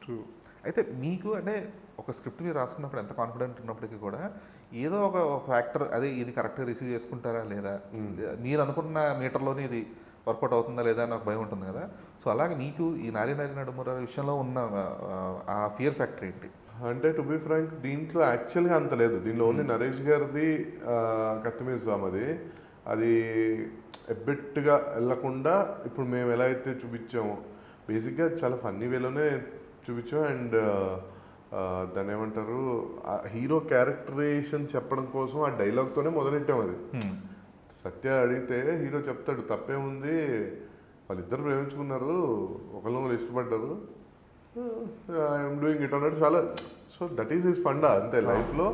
True. అయితే మీకు అంటే ఒక స్క్రిప్ట్ మీరు రాసుకున్నప్పుడు ఎంత కాన్ఫిడెంట్ ఉన్నప్పటికీ కూడా ఏదో ఒక ఫ్యాక్టర్ అదే ఇది కరెక్ట్గా రిసీవ్ చేసుకుంటారా లేదా, మీరు అనుకున్న మీటర్లోనే ఇది వర్కౌట్ అవుతుందా లేదా అని ఒక భయం ఉంటుంది కదా. సో అలాగే మీకు ఈ నారి నారి నడుముర విషయంలో ఉన్న ఆ ఫియర్ ఫ్యాక్టర్ ఏంటి? అంటే టు బి ఫ్రాంక్ దీంట్లో యాక్చువల్గా అంత లేదు. దీనిలో ఓన్లీ నరేష్ గారిది కత్తిమీద స్వామిది అది ఎబ్బెట్టుగా వెళ్ళకుండా ఇప్పుడు మేము ఎలా అయితే చూపించామో బేసిక్గా చాలా ఫన్నీ వేలోనే చూపించాం. అండ్ దాన్ని ఏమంటారు హీరో క్యారెక్టరైజేషన్ చెప్పడం కోసం ఆ డైలాగ్తోనే మొదలెట్టాం. అది సత్య అడిగితే హీరో చెప్తాడు తప్పేముంది, వాళ్ళిద్దరు ప్రేమించుకున్నారు, ఒకళ్ళు ఇష్టపడ్డారు, ఐఎమ్ డూయింగ్ ఇట్ అన్నట్టు చాలా. So that is his funda అంతే. లైఫ్లో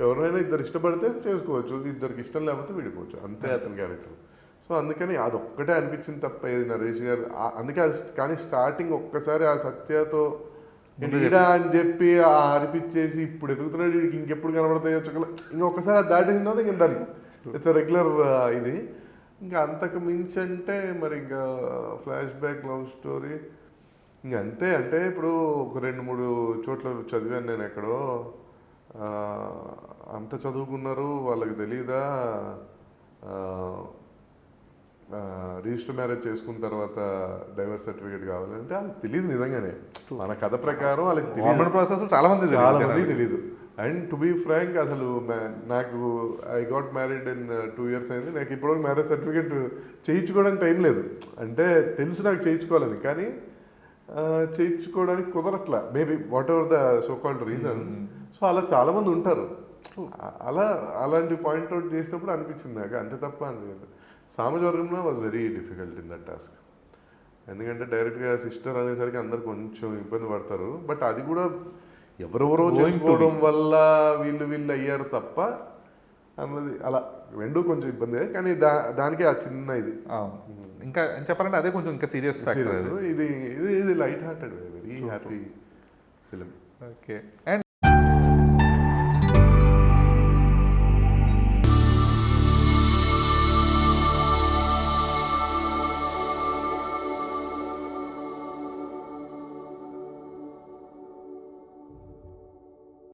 ఎవరైనా ఇద్దరు ఇష్టపడితే చేసుకోవచ్చు, ఇద్దరికి ఇష్టం లేకపోతే విడిపోవచ్చు, అంతే అతని క్యారెక్టర్. సో అందుకని అదొక్కటే అనిపించింది తప్ప ఏది నరేష్ గారు అందుకే కానీ స్టార్టింగ్ ఒక్కసారి ఆ సత్యతో నీడా అని చెప్పి అనిపించేసి ఇప్పుడు ఎదుగుతున్నాడు వీడికి ఇంకెప్పుడు కనబడతాయో చుక్కలు ఇంకొకసారి అది దాటేసిన తర్వాత ఇంక డన్, ఇట్స్ రెగ్యులర్ ఇది. ఇంకా అంతకు మించి అంటే మరి ఇంకా ఫ్లాష్ బ్యాక్ లవ్ స్టోరీ ఇంకా అంతే. అంటే ఇప్పుడు ఒక 2-3 చోట్ల చదివాను నేను ఎక్కడో, అంత చదువుకున్నారు వాళ్ళకి తెలీదా రిజిస్టర్ మ్యారేజ్ చేసుకున్న తర్వాత డైవర్స్ సర్టిఫికేట్ కావాలంటే వాళ్ళకి తెలియదు. నిజంగానే మన కథ ప్రకారం వాళ్ళకి తెలియదు, ప్రాసెస్ చాలా మంది తెలియదు. అండ్ టు బీ ఫ్రాంక్ అసలు నాకు I got married in 2 years అయింది, నాకు ఇప్పటివరకు మ్యారేజ్ సర్టిఫికేట్ చేయించుకోవడానికి టైం లేదు. అంటే తెలుసు నాకు చేయించుకోవాలని, కానీ చేయించుకోవడానికి కుదరట్లా, maybe whatever the so called reasons. So అలా చాలామంది ఉంటారు. అలాంటి పాయింట్అవుట్ చేసినప్పుడు అనిపించింది నాకు, అంతే తప్ప అందుకంటే సామజవర్గంలో was very difficult in that task. ఎందుకంటే డైరెక్ట్గా సిస్టర్ అనేసరికి అందరు కొంచెం ఇబ్బంది పడతారు. బట్ అది కూడా ఎవరెవరో చేసుకోవడం వల్ల వీళ్ళు అయ్యారు తప్ప అన్నది అలా రెండు కొంచెం ఇబ్బంది. కానీ దానికే ఆ చిన్న ఇది ఇంకా చెప్పాలంటే అదే కొంచెం ఇంకా సీరియస్ ఇది light hearted very happy film. Okay. And